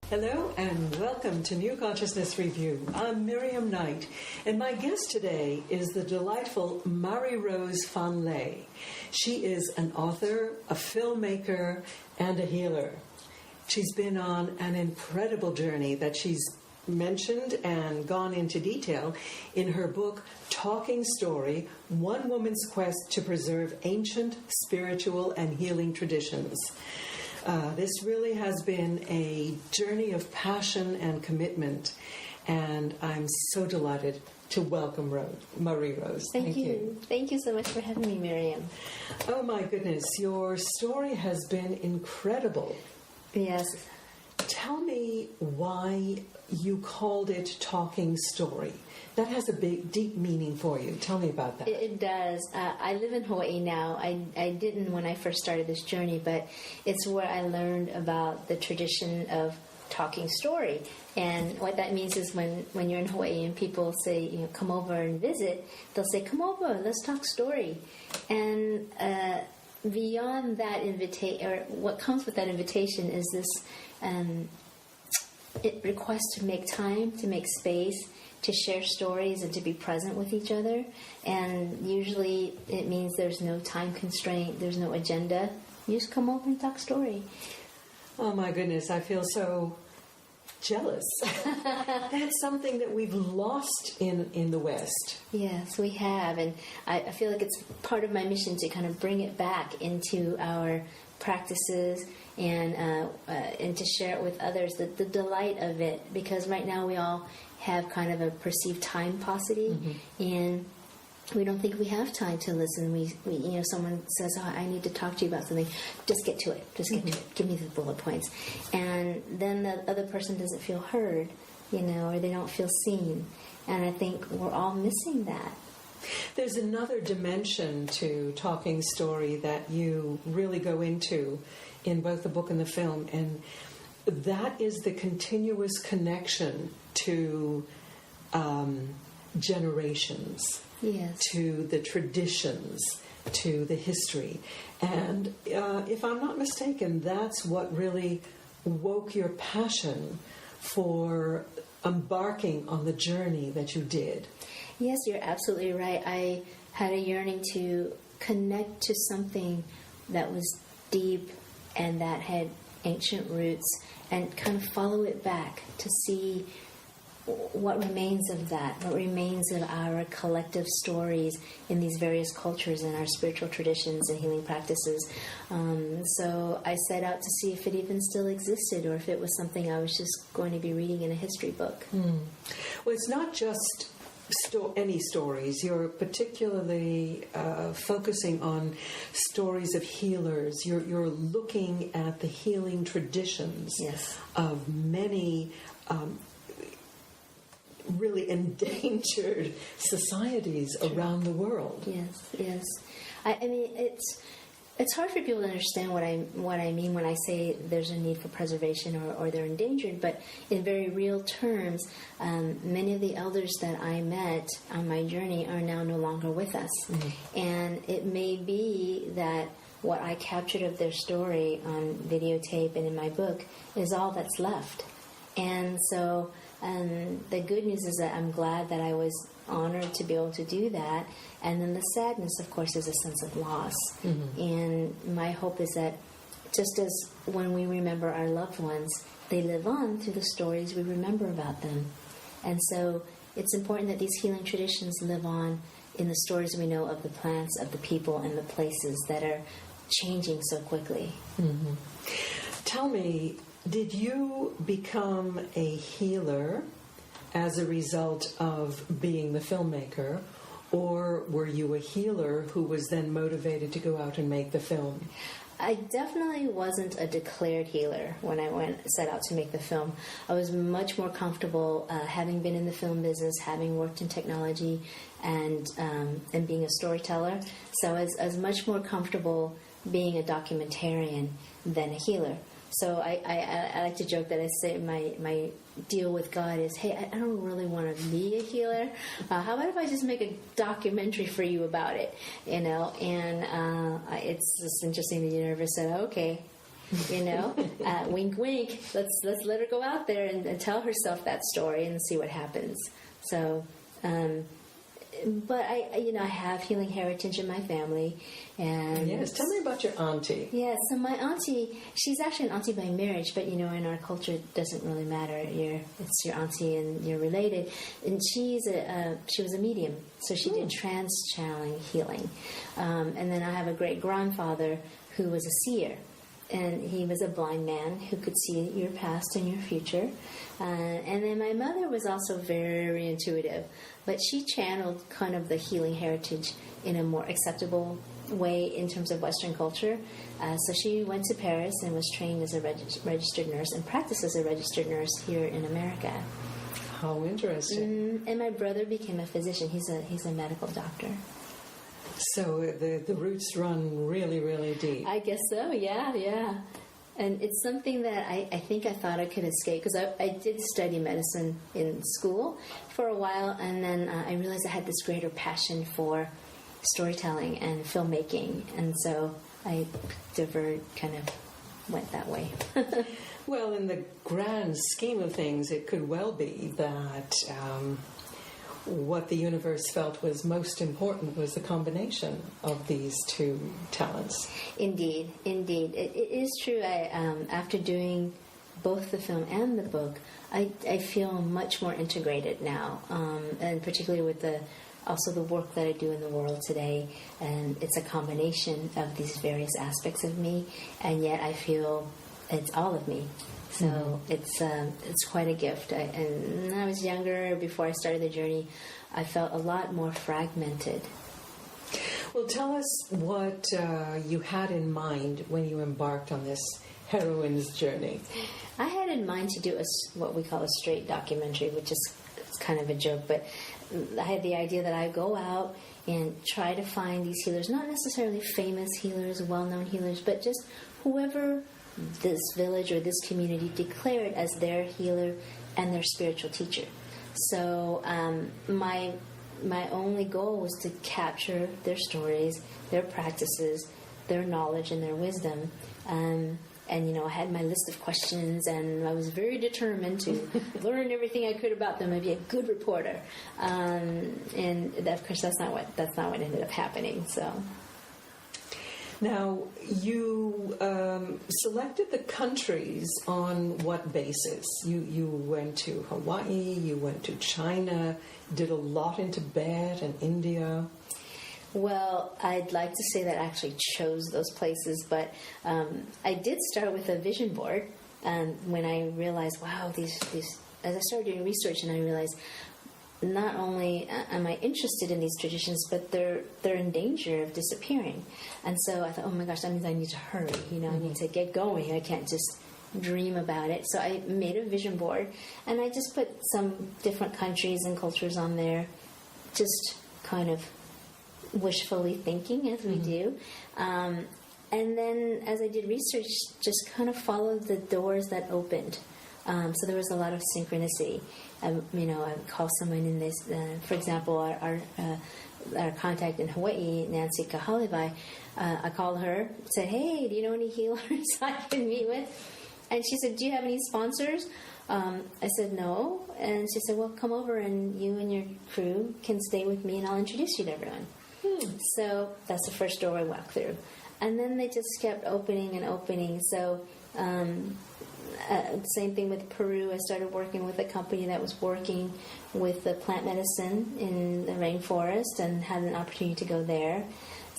Hello and welcome to New Consciousness Review. I'm Miriam Knight, and my guest today is the delightful Marie-Rose Phan-Lê. She is an author, a filmmaker, and a healer. She's been on an incredible journey that she's mentioned and gone into detail in her book, Talking Story, One Woman's Quest to Preserve Ancient, Spiritual, and Healing Traditions. This really has been a journey of passion and commitment, and I'm so delighted to welcome Marie-Rose. Thank you. Thank you so much for having me, Miriam. Oh my goodness, your story has been incredible. Yes. Tell me why you called it Talking Story. That has a big, deep meaning for you. Tell me about that. It does. I live in Hawaii now. I didn't when I first started this journey, but it's where I learned about the tradition of talking story. And what that means is when you're in Hawaii and people say, come over and visit, they'll say, come over, let's talk story. And beyond that invitation, or what comes with that invitation is this, it requests to make time, to make space, to share stories and to be present with each other. And usually it means there's no time constraint, there's no agenda. You just come over and talk story. Oh my goodness, I feel so jealous. That's something that we've lost in the West. Yes, we have. And I feel like it's part of my mission to kind of bring it back into our practices and to share it with others, the delight of it. Because right now we all have kind of a perceived time paucity, and we don't think we have time to listen. We someone says, "Oh, I need to talk to you about something." Just get to it. Just get to it. Give me the bullet points, and then the other person doesn't feel heard, or they don't feel seen. And I think we're all missing that. There's another dimension to Talking Story that you really go into in both the book and the film, and that is the continuous connection to generations, yes, to the traditions, to the history. And if I'm not mistaken, that's what really woke your passion for embarking on the journey that you did. Yes, you're absolutely right. I had a yearning to connect to something that was deep and that had ancient roots and kind of follow it back to see what remains of that, what remains of our collective stories in these various cultures and our spiritual traditions and healing practices. So I set out to see if it even still existed or if it was something I was just going to be reading in a history book. Well, it's not just any stories. You're particularly focusing on stories of healers. You're looking at the healing traditions, yes, of many really endangered societies around the world. Yes. I mean, it's hard for people to understand what I mean when I say there's a need for preservation or they're endangered, but in very real terms, many of the elders that I met on my journey are now no longer with us. And it may be that what I captured of their story on videotape and in my book is all that's left. And so the good news is that I'm glad that I was honored to be able to do that. And then the sadness, of course, is a sense of loss. And my hope is that just as when we remember our loved ones, they live on through the stories we remember about them. And so it's important that these healing traditions live on in the stories we know of the plants, of the people, and the places that are changing so quickly. Tell me, did you become a healer as a result of being the filmmaker, or were you a healer who was then motivated to go out and make the film? I definitely wasn't a declared healer when I set out to make the film. I was much more comfortable having been in the film business, having worked in technology, and being a storyteller. So I was much more comfortable being a documentarian than a healer. So I like to joke that I say my deal with God is, hey, I don't really want to be a healer. How about if I just make a documentary for you about it, And it's just interesting the universe said, okay, Wink, wink. Let's let her go out there and tell herself that story and see what happens. So, but I have healing heritage in my family, and yes, tell me about your auntie. Yeah, so my auntie, she's actually an auntie by marriage, but in our culture it doesn't really matter. It's your auntie and you're related. And she was a medium, so she did trans-channeling healing. And then I have a great grandfather who was a seer. And he was a blind man who could see your past and your future. And then my mother was also very intuitive, but she channeled kind of the healing heritage in a more acceptable way in terms of Western culture. So she went to Paris and was trained as a registered nurse and practiced as a registered nurse here in America. How interesting. And my brother became a physician. He's a medical doctor. So the roots run really, really deep. I guess so, yeah. And it's something that I think I thought I could escape, because I did study medicine in school for a while, and then I realized I had this greater passion for storytelling and filmmaking, and so I kind of went that way. Well, in the grand scheme of things, it could well be that what the universe felt was most important was the combination of these two talents. Indeed. It is true. After doing both the film and the book, I feel much more integrated now, and particularly with also the work that I do in the world today. And it's a combination of these various aspects of me, and yet I feel it's all of me. So it's quite a gift. And when I was younger, before I started the journey, I felt a lot more fragmented. Well, tell us what you had in mind when you embarked on this heroine's journey. I had in mind to do what we call a straight documentary, which is kind of a joke, but I had the idea that I go out and try to find these healers, not necessarily famous healers, well-known healers, but just whoever this village or this community declared as their healer and their spiritual teacher. So my only goal was to capture their stories, their practices, their knowledge, and their wisdom. And I had my list of questions, and I was very determined to learn everything I could about them and be a good reporter. And of course, that's not what ended up happening. So. Now, you selected the countries on what basis? You went to Hawaii, you went to China, did a lot in Tibet and India. Well, I'd like to say that I actually chose those places, but I did start with a vision board when I realized, wow, these as I started doing research, and I realized not only am I interested in these traditions, but they're in danger of disappearing. And so I thought, oh my gosh, that means I need to hurry. I need to get going. I can't just dream about it. So I made a vision board, and I just put some different countries and cultures on there, just kind of wishfully thinking, as we do. And then as I did research, just kind of followed the doors that opened. So there was a lot of synchronicity. I would call someone in this, for example, our contact in Hawaii, Nancy Kahalivai, I called her, said, hey, do you know any healers I can meet with? And she said, do you have any sponsors? I said, no. And she said, well, come over and you and your crew can stay with me and I'll introduce you to everyone. So that's the first door I walked through. And then they just kept opening and opening. So same thing with Peru. I started working with a company that was working with the plant medicine in the rainforest and had an opportunity to go there.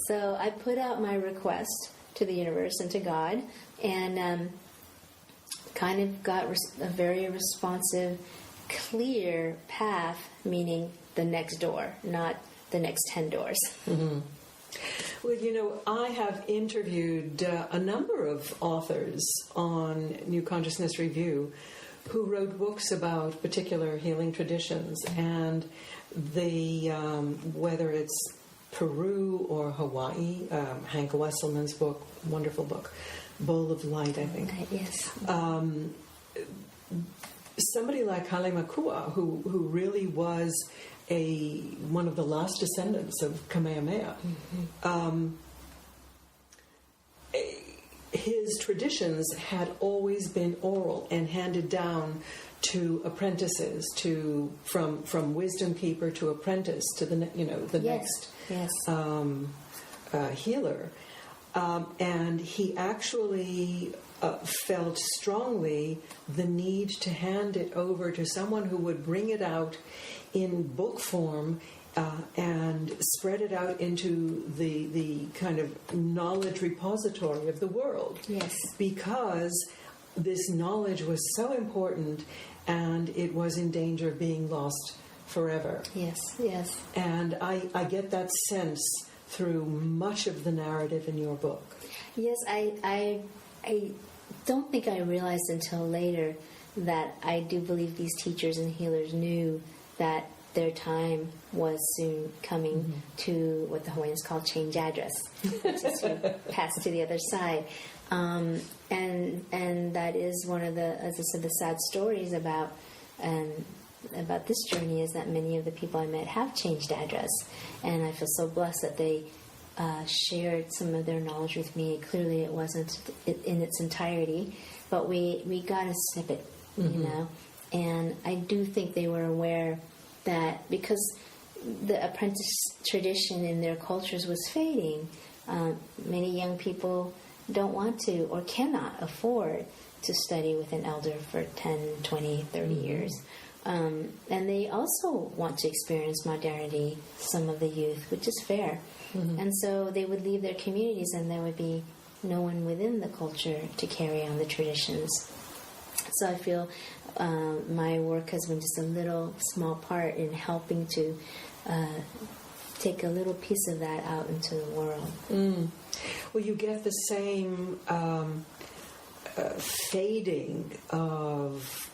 So I put out my request to the universe and to God, and kind of got a very responsive, clear path, meaning the next door, not the next 10 doors. Mm-hmm. Well, I have interviewed a number of authors on New Consciousness Review who wrote books about particular healing traditions, and whether it's Peru or Hawaii, Hank Wesselman's book, wonderful book, Bowl of Light, I think. Yes. Somebody like Hale Makua, who really was one of the last descendants of Kamehameha. his traditions had always been oral and handed down to apprentices, from wisdom keeper to apprentice to the next healer, and he actually felt strongly the need to hand it over to someone who would bring it out in book form and spread it out into the kind of knowledge repository of the world. Yes. Because this knowledge was so important and it was in danger of being lost forever. Yes, yes. And I get that sense through much of the narrative in your book. Yes, I don't think I realized until later that I do believe these teachers and healers knew that their time was soon coming to what the Hawaiians call change address, which is to pass to the other side. And that is one of the, as I said, the sad stories about this journey is that many of the people I met have changed address, and I feel so blessed that they shared some of their knowledge with me. Clearly, it wasn't in its entirety, but we got a snippet, you know. And I do think they were aware that because the apprentice tradition in their cultures was fading, many young people don't want to or cannot afford to study with an elder for 10, 20, 30 years. And they also want to experience modernity, some of the youth, which is fair. And so they would leave their communities and there would be no one within the culture to carry on the traditions. So I feel my work has been just a little small part in helping to take a little piece of that out into the world. Well, you get the same fading of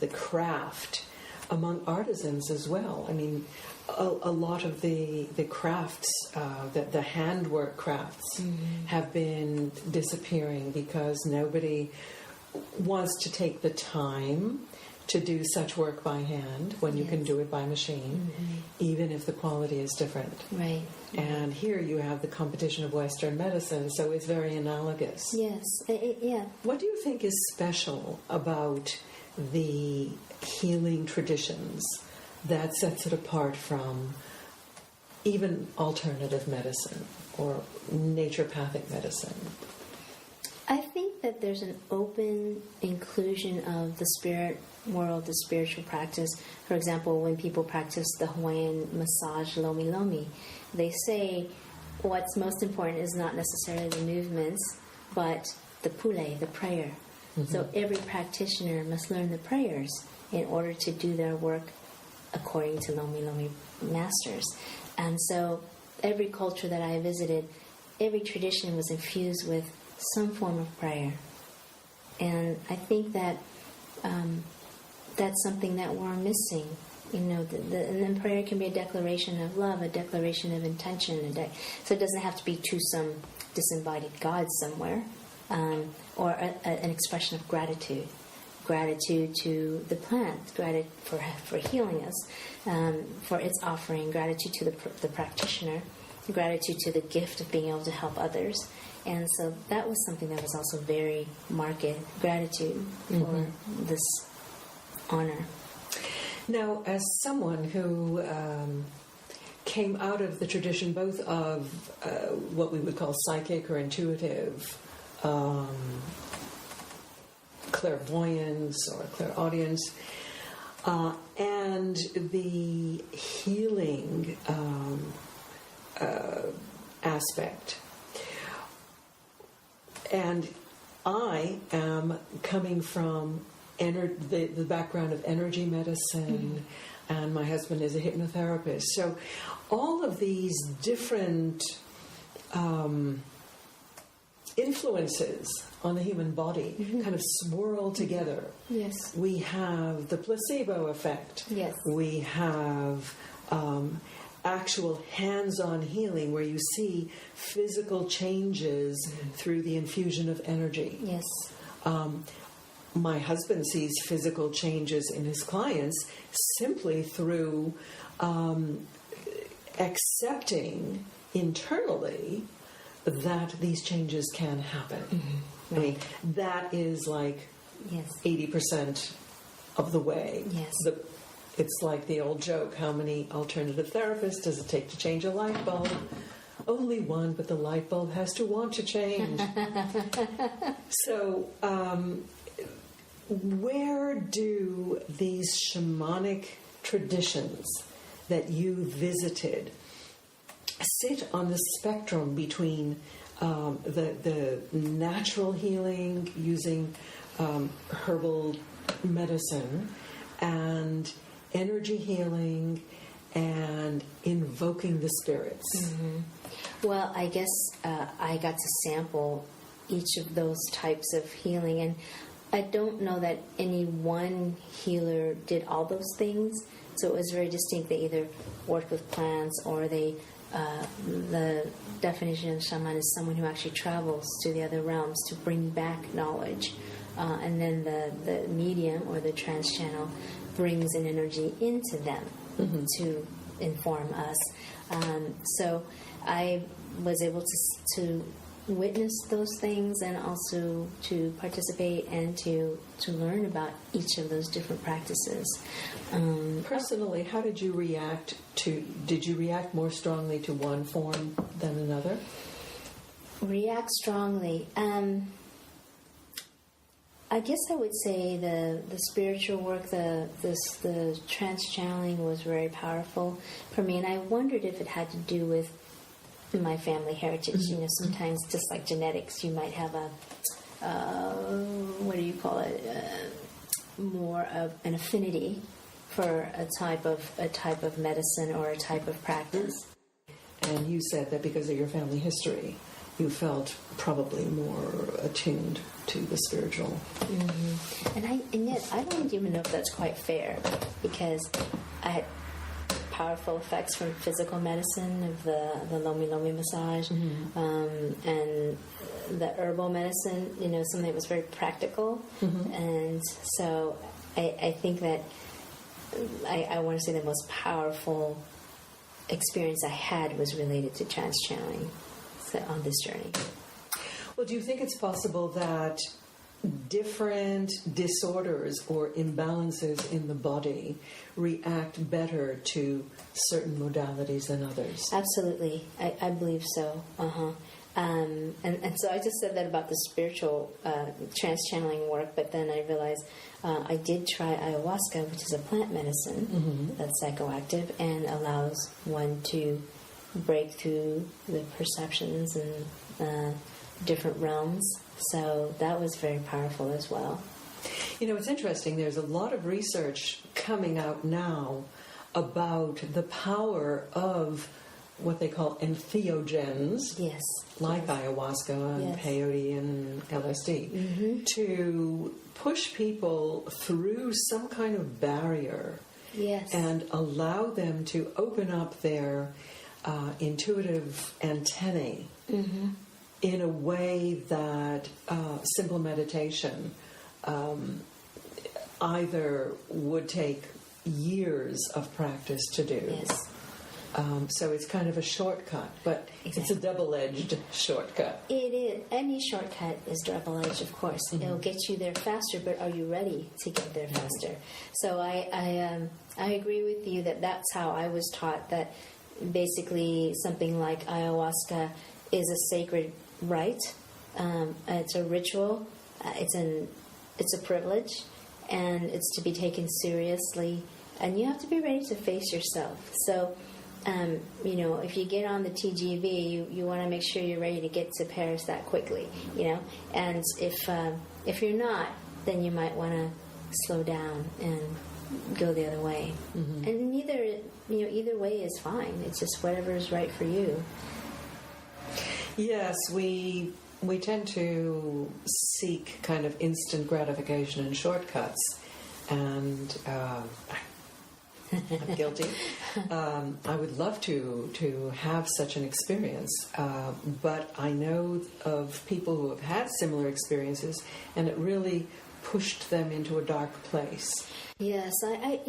the craft among artisans as well. I mean, a lot of the crafts, the handwork crafts, have been disappearing because nobody wants to take the time to do such work by hand when you can do it by machine, even if the quality is different. Right. And here you have the competition of Western medicine, so it's very analogous. Yes. Yeah. What do you think is special about the healing traditions that sets it apart from even alternative medicine or naturopathic medicine? I think that there's an open inclusion of the spirit world, the spiritual practice. For example, when people practice the Hawaiian massage lomi lomi, they say what's most important is not necessarily the movements, but the pule, the prayer. So every practitioner must learn the prayers in order to do their work according to lomi lomi masters. And so every culture that I visited, every tradition was infused with some form of prayer. And I think that that's something that we're missing. You know, and then prayer can be a declaration of love, a declaration of intention. So it doesn't have to be to some disembodied God somewhere, or an expression of gratitude. Gratitude to the plant, gratitude for healing us, for its offering, gratitude to the practitioner, gratitude to the gift of being able to help others. And so that was something that was also very marked, gratitude for this honor. Now, as someone who came out of the tradition both of what we would call psychic or intuitive, clairvoyance or clairaudience, and the healing aspect. And I am coming from the background of energy medicine, and my husband is a hypnotherapist. So all of these different influences on the human body kind of swirl together. Yes. We have the placebo effect. Yes. We have actual hands-on healing where you see physical changes through the infusion of energy. Yes. My husband sees physical changes in his clients simply through accepting internally that these changes can happen. I mean, that is like Yes. 80% of the way. Yes. It's like the old joke, how many alternative therapists does it take to change a light bulb? Only one, but the light bulb has to want to change. So, where do these shamanic traditions that you visited sit on the spectrum between the natural healing using herbal medicine and energy healing and invoking the spirits? Mm-hmm. Well, I guess I got to sample each of those types of healing, and I don't know that any one healer did all those things. So it was very distinct. They either worked with plants, or the definition of shaman is someone who actually travels to the other realms to bring back knowledge. And then the medium or the trance channel brings an energy into them to inform us. So I was able to witness those things, and also to participate and to learn about each of those different practices. Personally, how did you react did you react more strongly to one form than another? React strongly. I guess I would say the spiritual work, the trance channeling was very powerful for me, and I wondered if it had to do with my family heritage. You know, sometimes just like genetics, you might have what do you call it? More of an affinity for a type of medicine or a type of practice. And you said that because of your family history, you felt probably more attuned to the spiritual. Mm-hmm. And yet I don't even know if that's quite fair, because I had powerful effects from physical medicine of the lomi lomi massage, and the herbal medicine. You know, something that was very practical, and so I think that I want to say the most powerful experience I had was related to trance channeling. On this journey. Well, do you think it's possible that different disorders or imbalances in the body react better to certain modalities than others? Absolutely. I believe so. And so I just said that about the spiritual trance channeling work, but then I realized I did try ayahuasca, which is a plant medicine that's psychoactive and allows one to break through the perceptions and different realms. So that was very powerful as well. You know, it's interesting. There's a lot of research coming out now about the power of what they call entheogens, yes, like ayahuasca and peyote and LSD, to push people through some kind of barrier and allow them to open up their intuitive antennae in a way that simple meditation either would take years of practice to do. Yes. So it's kind of a shortcut, but it's a double-edged shortcut. It is. Any shortcut is double-edged, of course. It'll get you there faster, but are you ready to get there faster? So I agree with you that that's how I was taught, that basically something like ayahuasca is a sacred rite. It's a ritual. It's a privilege, and it's to be taken seriously. And you have to be ready to face yourself. So, you know, if you get on the TGV, you want to make sure you're ready to get to Paris that quickly. You know, and if you're not, then you might want to slow down and go the other way. And either way is fine. It's just whatever is right for you. Yes, we tend to seek kind of instant gratification and shortcuts, and I'm guilty. I would love to have such an experience, but I know of people who have had similar experiences, and it really pushed them into a dark place. Yes, I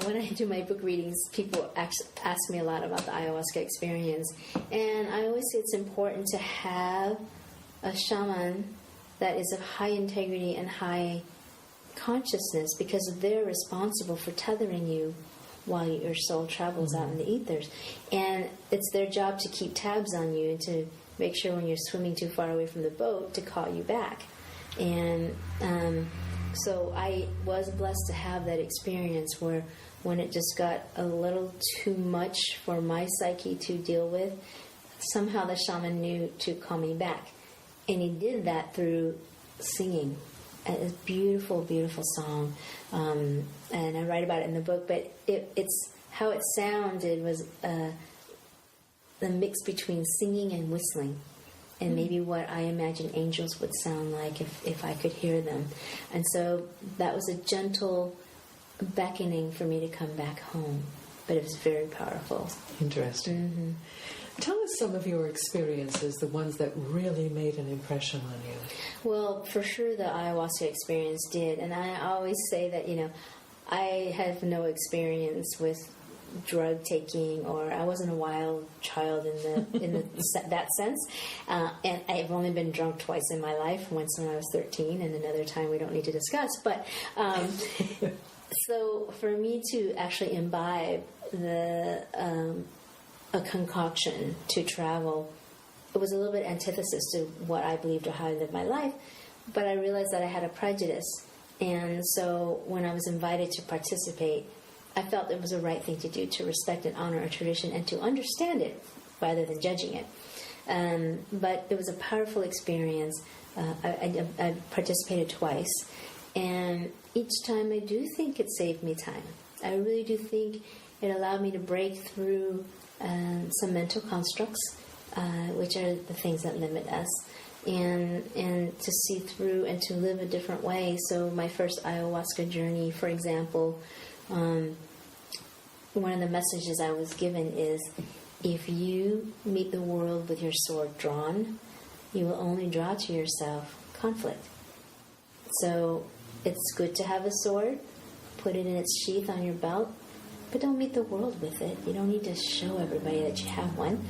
when I do my book readings, people ask me a lot about the ayahuasca experience, and I always say it's important to have a shaman that is of high integrity and high consciousness, because they're responsible for tethering you while your soul travels out in the ethers. And it's their job to keep tabs on you and to make sure when you're swimming too far away from the boat to call you back. And so I was blessed to have that experience where when it just got a little too much for my psyche to deal with, somehow the shaman knew to call me back. And he did that through singing. A beautiful, beautiful song. And I write about it in the book, but it's how it sounded was the mix between singing and whistling. And maybe what I imagine angels would sound like if I could hear them. And so that was a gentle beckoning for me to come back home. But it was very powerful. Interesting. Mm-hmm. Tell us some of your experiences, the ones that really made an impression on you. Well, for sure the ayahuasca experience did. And I always say that, I have no experience with drug taking, or I wasn't a wild child in that sense. And I've only been drunk twice in my life, once when I was 13 and another time we don't need to discuss. But so for me to actually imbibe a concoction to travel, it was a little bit antithesis to what I believed or how I lived my life, but I realized that I had a prejudice. And so when I was invited to participate, I felt it was the right thing to do, to respect and honor a tradition and to understand it rather than judging it. But it was a powerful experience. I participated twice, and each time I do think it saved me time. I really do think it allowed me to break through some mental constructs, which are the things that limit us, and to see through and to live a different way. So my first ayahuasca journey, for example, one of the messages I was given is, if you meet the world with your sword drawn, you will only draw to yourself conflict. So it's good to have a sword, put it in its sheath on your belt, but don't meet the world with it. You don't need to show everybody that you have one,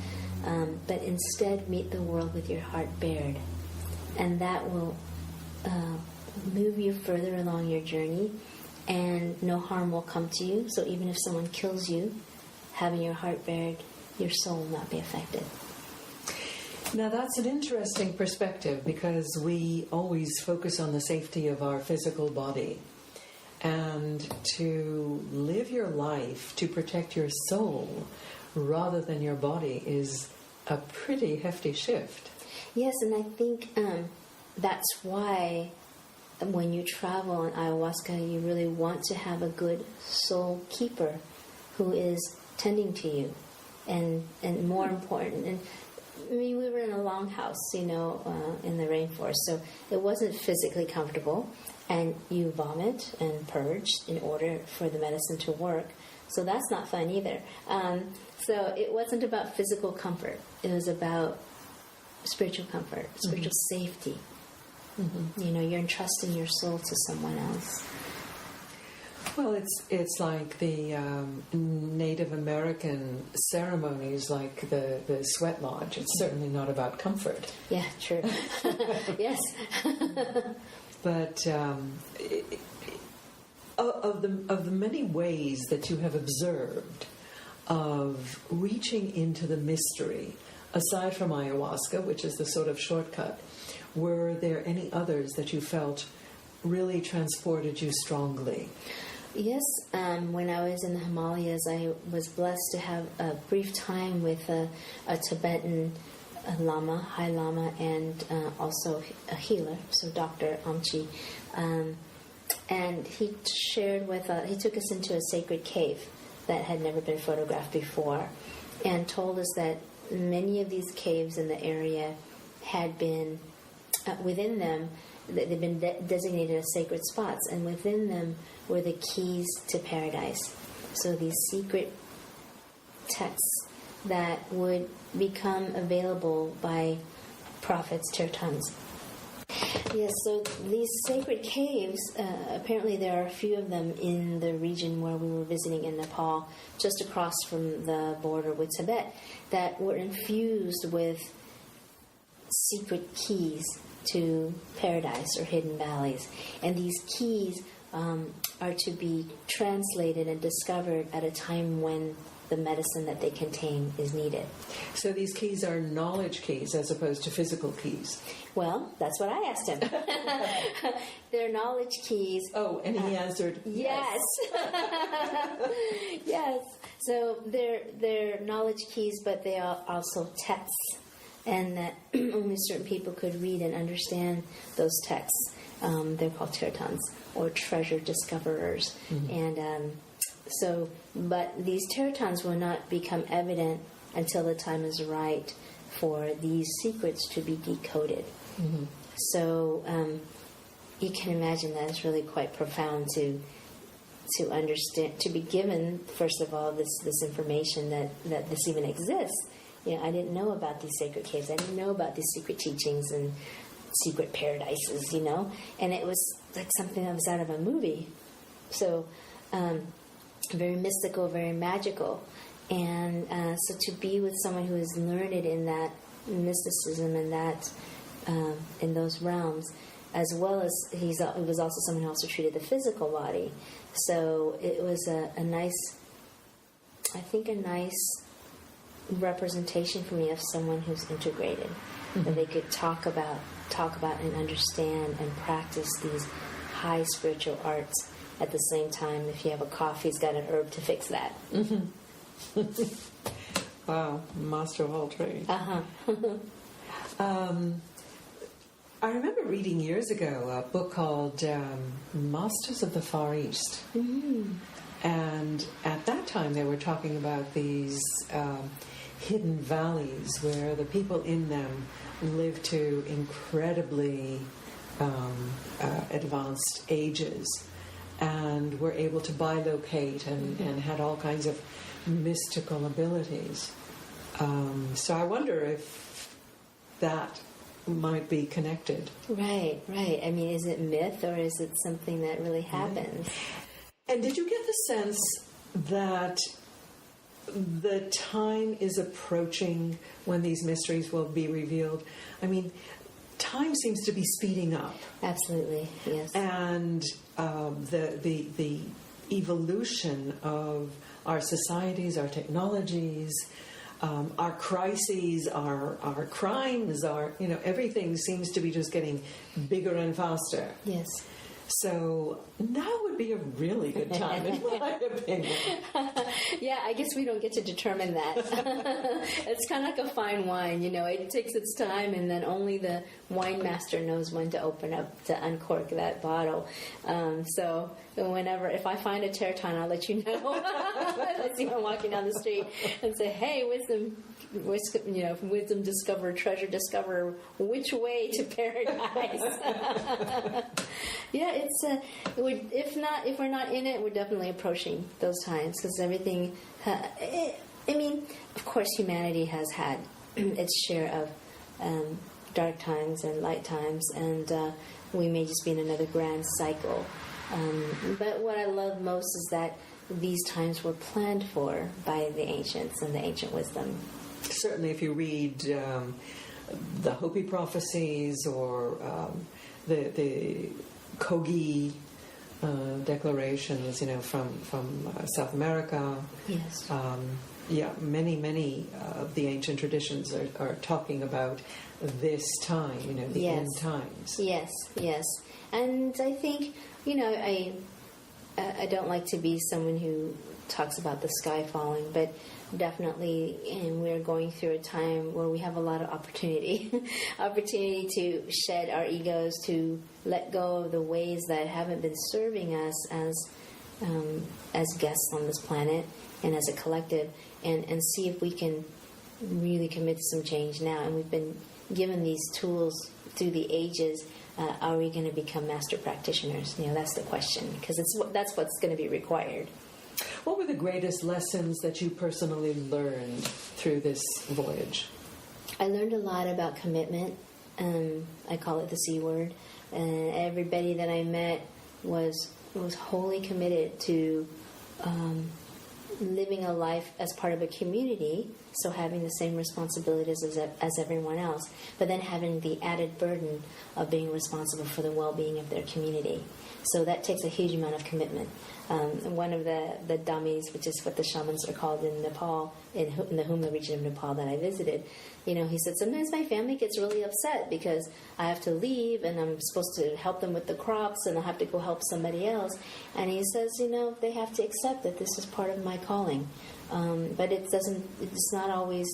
but instead meet the world with your heart bared. And that will move you further along your journey, and no harm will come to you. So even if someone kills you, having your heart bared, your soul will not be affected. Now that's an interesting perspective, because we always focus on the safety of our physical body. And to live your life to protect your soul rather than your body is a pretty hefty shift. Yes, and I think that's why when you travel on ayahuasca, you really want to have a good soul keeper who is tending to you. And more important, and I mean, we were in a longhouse, in the rainforest, so it wasn't physically comfortable, and you vomit and purge in order for the medicine to work, so that's not fun either. So it wasn't about physical comfort, it was about spiritual comfort, spiritual safety. You're entrusting your soul to someone else. Well, it's like the Native American ceremonies, like the sweat lodge. It's certainly not about comfort. Yeah, true. Yes. But of the many ways that you have observed of reaching into the mystery, aside from ayahuasca, which is the sort of shortcut, were there any others that you felt really transported you strongly? Yes, when I was in the Himalayas, I was blessed to have a brief time with a Tibetan Lama, High Lama, and also a healer, so Dr. Amchi. And he shared he took us into a sacred cave that had never been photographed before, and told us that many of these caves in the area had been, within them, they've been designated as sacred spots, and within them were the keys to paradise. So these secret texts that would become available by prophets, Tirtans. Yes, so these sacred caves, apparently there are a few of them in the region where we were visiting in Nepal, just across from the border with Tibet, that were infused with secret keys to paradise or hidden valleys. And these keys are to be translated and discovered at a time when the medicine that they contain is needed. So these keys are knowledge keys as opposed to physical keys. Well, that's what I asked him. They're knowledge keys. Oh, and he answered yes. Yes. So they're knowledge keys, but they are also texts, and that only certain people could read and understand those texts. They're called teratons, or treasure discoverers. And but these teratons will not become evident until the time is right for these secrets to be decoded. So you can imagine that it's really quite profound to understand, to be given, first of all, this information that this even exists. You know, I didn't know about these sacred caves. I didn't know about these secret teachings and secret paradises, you know. And it was like something that was out of a movie. So very mystical, very magical. And so to be with someone who is learned in that mysticism and that in those realms, as well as he was also someone who also treated the physical body. So it was a nice representation for me of someone who's integrated, that they could talk about and understand and practice these high spiritual arts at the same time. If you have a cough, he's got an herb to fix that. Wow, master of all trades. I remember reading years ago a book called Masters of the Far East. And at that time they were talking about these hidden valleys where the people in them lived to incredibly advanced ages and were able to bilocate and had all kinds of mystical abilities. So I wonder if that might be connected. Right. I mean, is it myth or is it something that really happens? And did you get the sense that the time is approaching when these mysteries will be revealed? I mean, time seems to be speeding up. Absolutely, yes. And the evolution of our societies, our technologies, our crises, our crimes, everything seems to be just getting bigger and faster. Yes. So now would be a really good time, in my opinion. Yeah, I guess we don't get to determine that. It's kind of like a fine wine, it takes its time, and then only the wine master knows when to open up, to uncork that bottle. So if I find a teraton, I'll let you know. I see him walking down the street and say, hey, wisdom discover, treasure discover, which way to paradise? Yeah, if we're not in it, we're definitely approaching those times, because everything. Of course, humanity has had its share of dark times and light times, and we may just be in another grand cycle. But what I love most is that these times were planned for by the ancients and the ancient wisdom. Certainly, if you read the Hopi prophecies or the Kogi declarations, from South America. Yes. Many of the ancient traditions are talking about this time, the end times. Yes. And I think, I don't like to be someone who talks about the sky falling, but definitely, and we're going through a time where we have a lot of opportunity to shed our egos, to let go of the ways that haven't been serving us as guests on this planet and as a collective, and see if we can really commit to some change now. And we've been given these tools through the ages. Are we going to become master practitioners? That's the question, because that's what's going to be required. What were the greatest lessons that you personally learned through this voyage? I learned a lot about commitment. I call it the C word. Everybody that I met was wholly committed to living a life as part of a community so having the same responsibilities as everyone else, but then having the added burden of being responsible for the well-being of their community. So that takes a huge amount of commitment. One of the dummies, which is what the shamans are called in Nepal, in the Humla region of Nepal that I visited, he said, sometimes my family gets really upset because I have to leave and I'm supposed to help them with the crops and I have to go help somebody else. And he says, they have to accept that this is part of my calling. But it's not always,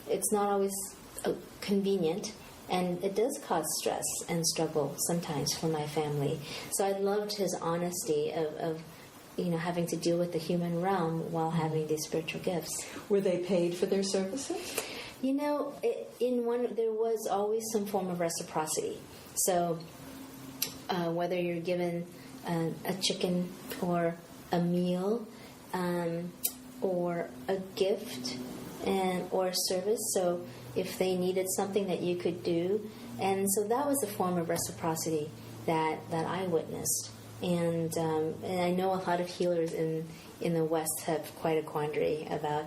it's not always convenient. And it does cause stress and struggle sometimes for my family. So I loved his honesty of having to deal with the human realm while having these spiritual gifts. Were they paid for their services? There was always some form of reciprocity. So whether you're given a chicken or a meal or a gift or a service, so if they needed something that you could do. And so that was a form of reciprocity that I witnessed. And I know a lot of healers in the West have quite a quandary about,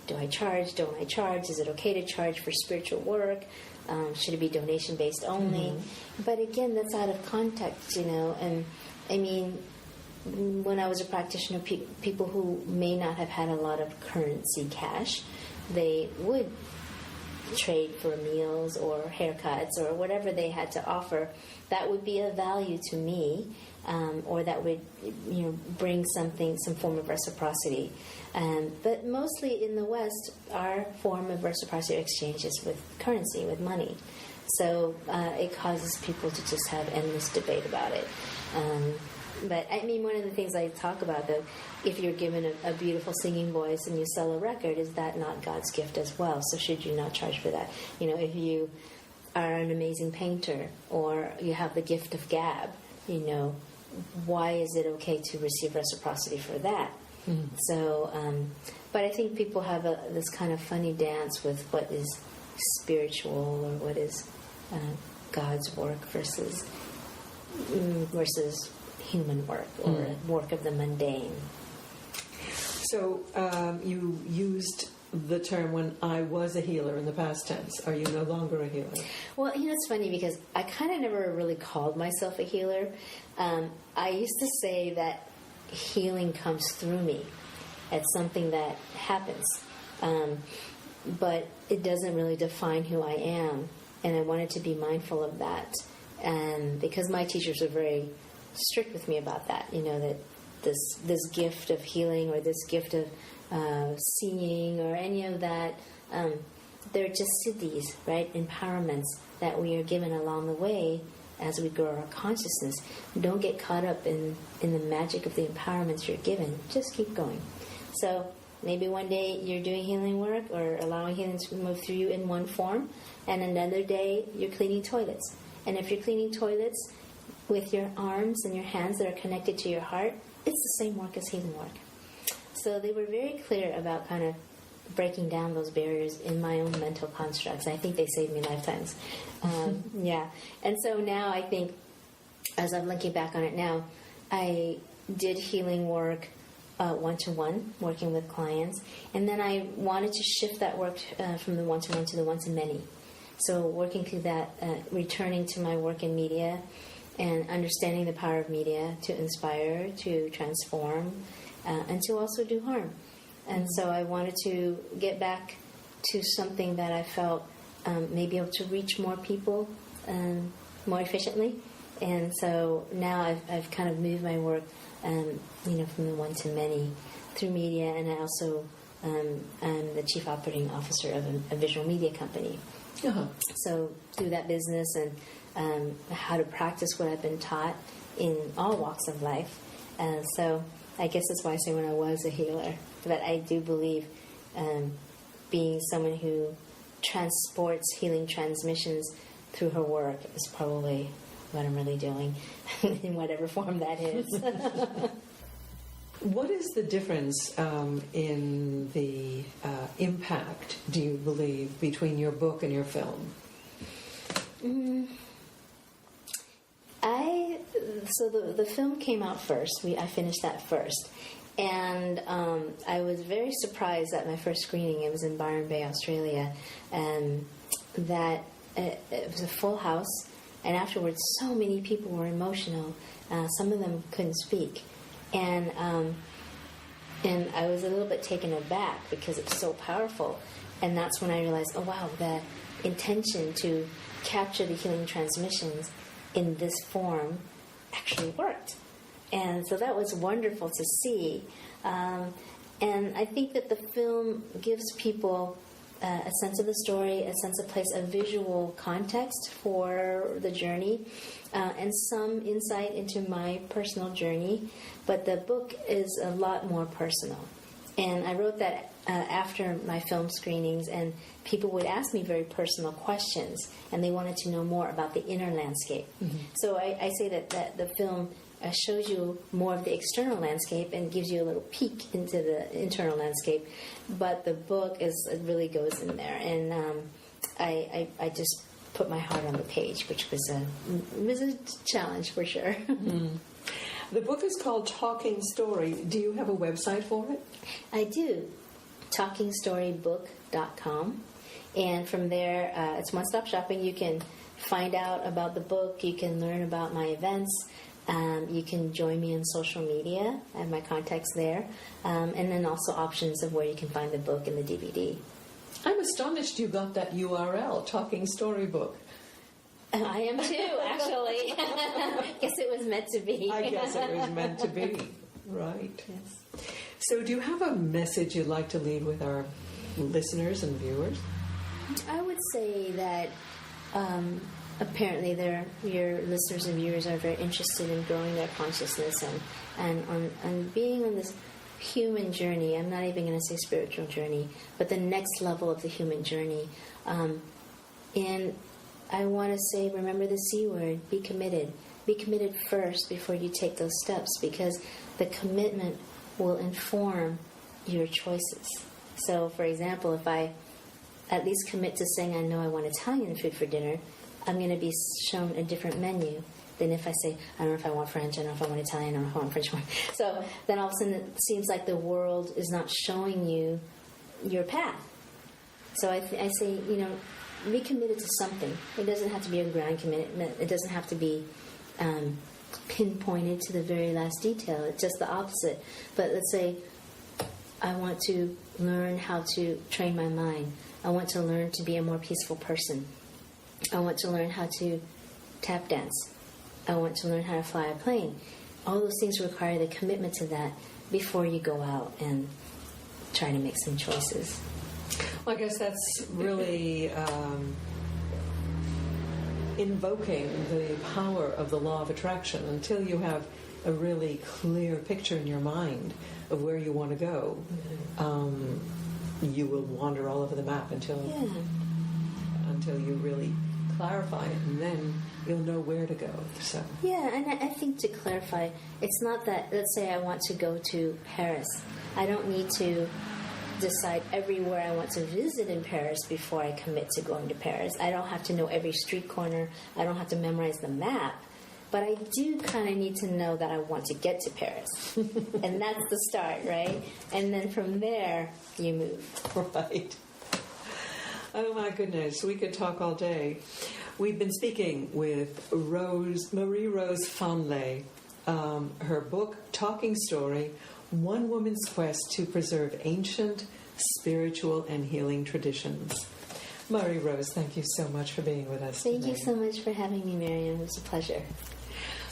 do I charge, don't I charge, is it okay to charge for spiritual work, should it be donation-based only? Mm-hmm. But again, that's out of context, and I mean, when I was a practitioner, people who may not have had a lot of currency cash, they would trade for meals or haircuts or whatever they had to offer that would be of value to me, or that would bring some form of reciprocity. But mostly in the West, our form of reciprocity exchanges with currency, with money. So it causes people to just have endless debate about it. But I mean, one of the things I talk about, though, if you're given a beautiful singing voice and you sell a record, is that not God's gift as well? So should you not charge for that? If you are an amazing painter or you have the gift of gab, why is it okay to receive reciprocity for that? Mm. So, but I think people have this kind of funny dance with what is spiritual or what is God's work versus human work or work of the mundane. So you used the term when I was a healer in the past tense. Are you no longer a healer? Well, it's funny because I kind of never really called myself a healer. I used to say that healing comes through me. It's something that happens. But it doesn't really define who I am. And I wanted to be mindful of that. Because my teachers were very strict with me about that, that this gift of healing or this gift of seeing or any of that, they're just siddhis, right? Empowerments that we are given along the way as we grow our consciousness. Don't get caught up in the magic of the empowerments you're given. Just keep going. So maybe one day you're doing healing work or allowing healing to move through you in one form, and another day you're cleaning toilets. And if you're cleaning toilets with your arms and your hands that are connected to your heart, it's the same work as healing work. So they were very clear about kind of breaking down those barriers in my own mental constructs. I think they saved me lifetimes. Yeah. And so now I think, as I'm looking back on it now, I did healing work one-to-one, working with clients. And then I wanted to shift that work from the one-to-one to the one-to-many. So working through that, returning to my work in media, and understanding the power of media to inspire, to transform, and to also do harm. And so I wanted to get back to something that I felt may be able to reach more people more efficiently. And so now I've kind of moved my work, from the one to many through media, and I also am the chief operating officer of a visual media company. Uh-huh. So through that business and how to practice what I've been taught in all walks of life. So I guess that's why I say when I was a healer. But I do believe being someone who transports healing transmissions through her work is probably what I'm really doing, in whatever form that is. What is the difference in the impact, do you believe, between your book and your film? So the film came out first. I finished that first. And I was very surprised at my first screening. It was in Byron Bay, Australia, that it was a full house. And afterwards, so many people were emotional. Some of them couldn't speak. And I was a little bit taken aback because it's so powerful. And that's when I realized, oh, wow, the intention to capture the healing transmissions in this form actually worked. And so that was wonderful to see. And I think that the film gives people a sense of the story, a sense of place, a visual context for the journey, and some insight into my personal journey. But the book is a lot more personal. And I wrote that after my film screenings, and people would ask me very personal questions, and they wanted to know more about the inner landscape. Mm-hmm. So I say that the film shows you more of the external landscape and gives you a little peek into the internal landscape, but the book really goes in there. And I just put my heart on the page, which was a challenge for sure. Mm. The book is called Talking Story. Do you have a website for it? I do. TalkingStoryBook.com. And from there, it's one-stop shopping. You can find out about the book. You can learn about my events. You can join me on social media. I have my contacts there. And then also options of where you can find the book and the DVD. I'm astonished you got that URL, Talking Storybook. I am too, actually. Guess it was meant to be. I guess it was meant to be. Right. Yes. So do you have a message you'd like to leave with our listeners and viewers? I would say that apparently your listeners and viewers are very interested in growing their consciousness and on being on this human journey. I'm not even going to say spiritual journey, but the next level of the human journey. And I want to say, remember the C word, be committed. Be committed first before you take those steps, because the commitment will inform your choices. So, for example, if I at least commit to saying I know I want Italian food for dinner, I'm going to be shown a different menu than if I say, I don't know if I want French, I don't know if I want Italian, I don't know if I want French. So then all of a sudden it seems like the world is not showing you your path. So I say, be committed to something. It doesn't have to be a grand commitment. It doesn't have to be pinpointed to the very last detail. It's just the opposite. But let's say I want to learn how to train my mind. I want to learn to be a more peaceful person. I want to learn how to tap dance. I want to learn how to fly a plane. All those things require the commitment to that before you go out and try to make some choices. Well, I guess that's really invoking the power of the law of attraction. Until you have a really clear picture in your mind of where you want to go, you will wander all over the map until you really clarify it, and then you'll know where to go. So and I think to clarify, it's not that, let's say I want to go to Paris. I don't need to decide everywhere I want to visit in Paris before I commit to going to Paris. I don't have to know every street corner. I don't have to memorize the map. But I do kind of need to know that I want to get to Paris. And that's the start, right? And then from there, you move. Right. Oh my goodness, we could talk all day. We've been speaking with Marie Rose Phan-Lê. Her book, Talking Story, One Woman's Quest to Preserve Ancient, Spiritual, and Healing Traditions. Marie Rose, thank you so much for being with us Thank today. you so much for having me, Miriam. It was a pleasure.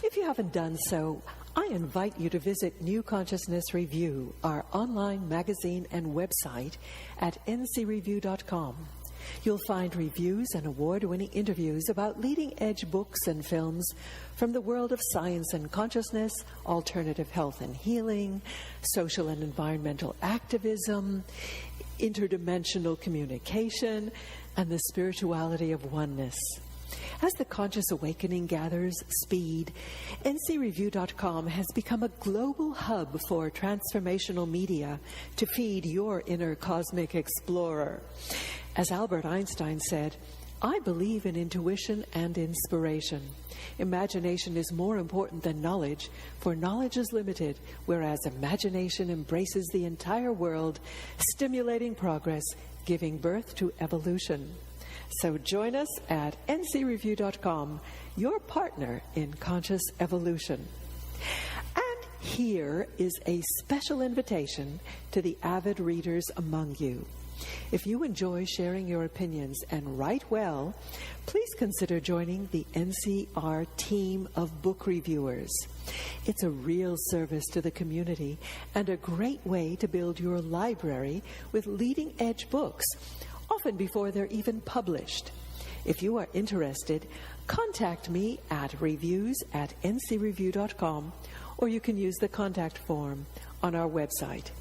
If you haven't done so, I invite you to visit New Consciousness Review, our online magazine and website at ncreview.com. You'll find reviews and award-winning interviews about leading-edge books and films from the world of science and consciousness, alternative health and healing, social and environmental activism, interdimensional communication, and the spirituality of oneness. As the conscious awakening gathers speed, ncreview.com has become a global hub for transformational media to feed your inner cosmic explorer. As Albert Einstein said, I believe in intuition and inspiration. Imagination is more important than knowledge, for knowledge is limited, whereas imagination embraces the entire world, stimulating progress, giving birth to evolution. So join us at ncreview.com, your partner in conscious evolution. And here is a special invitation to the avid readers among you. If you enjoy sharing your opinions and write well, please consider joining the NCR team of book reviewers. It's a real service to the community and a great way to build your library with leading-edge books, often before they're even published. If you are interested, contact me at reviews@ncreview.com, or you can use the contact form on our website.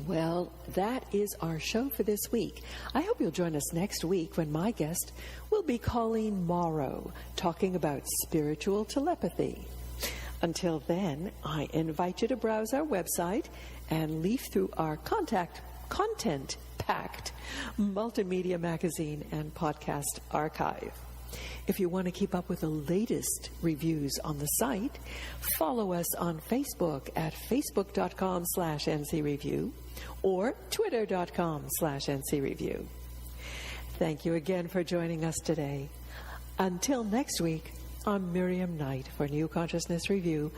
Well, that is our show for this week. I hope you'll join us next week when my guest will be Colleen Morrow, talking about spiritual telepathy. Until then, I invite you to browse our website and leaf through our content-packed multimedia magazine and podcast archive. If you want to keep up with the latest reviews on the site, follow us on Facebook at facebook.com/ncreview or twitter.com/ncreview. Thank you again for joining us today. Until next week, I'm Miriam Knight for New Consciousness Review.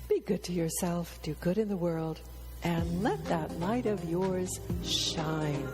Be good to yourself, do good in the world, and let that light of yours shine.